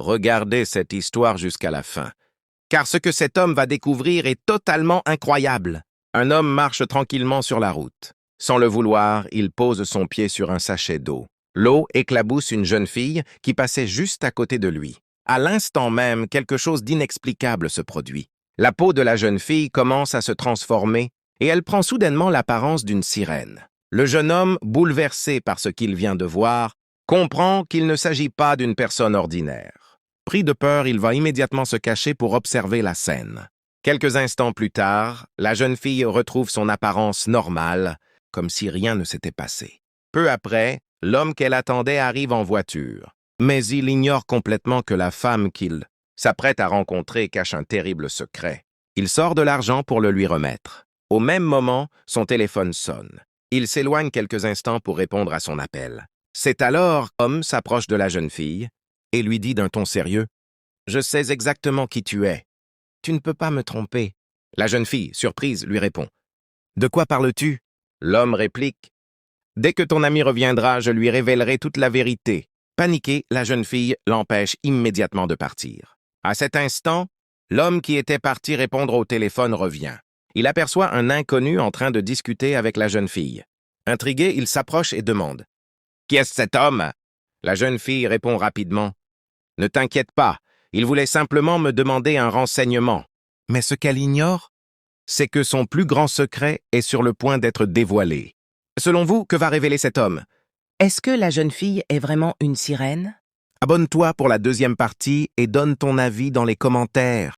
Regardez cette histoire jusqu'à la fin. Car ce que cet homme va découvrir est totalement incroyable. Un homme marche tranquillement sur la route. Sans le vouloir, il pose son pied sur un sachet d'eau. L'eau éclabousse une jeune fille qui passait juste à côté de lui. À l'instant même, quelque chose d'inexplicable se produit. La peau de la jeune fille commence à se transformer et elle prend soudainement l'apparence d'une sirène. Le jeune homme, bouleversé par ce qu'il vient de voir, comprend qu'il ne s'agit pas d'une personne ordinaire. Pris de peur, il va immédiatement se cacher pour observer la scène. Quelques instants plus tard, la jeune fille retrouve son apparence normale, comme si rien ne s'était passé. Peu après, l'homme qu'elle attendait arrive en voiture, mais il ignore complètement que la femme qu'il s'apprête à rencontrer cache un terrible secret. Il sort de l'argent pour le lui remettre. Au même moment, son téléphone sonne. Il s'éloigne quelques instants pour répondre à son appel. C'est alors qu'Homme s'approche de la jeune fille et lui dit d'un ton sérieux « Je sais exactement qui tu es. Tu ne peux pas me tromper. » La jeune fille, surprise, lui répond « De quoi parles-tu » L'homme réplique « Dès que ton ami reviendra, je lui révélerai toute la vérité. » Paniquée, la jeune fille l'empêche immédiatement de partir. À cet instant, l'homme qui était parti répondre au téléphone revient. Il aperçoit un inconnu en train de discuter avec la jeune fille. Intrigué, il s'approche et demande « Qui est cet homme ?» La jeune fille répond rapidement « Ne t'inquiète pas, il voulait simplement me demander un renseignement. » Mais ce qu'elle ignore, c'est que son plus grand secret est sur le point d'être dévoilé. Selon vous, que va révéler cet homme? Est-ce que la jeune fille est vraiment une sirène? Abonne-toi pour la deuxième partie et donne ton avis dans les commentaires.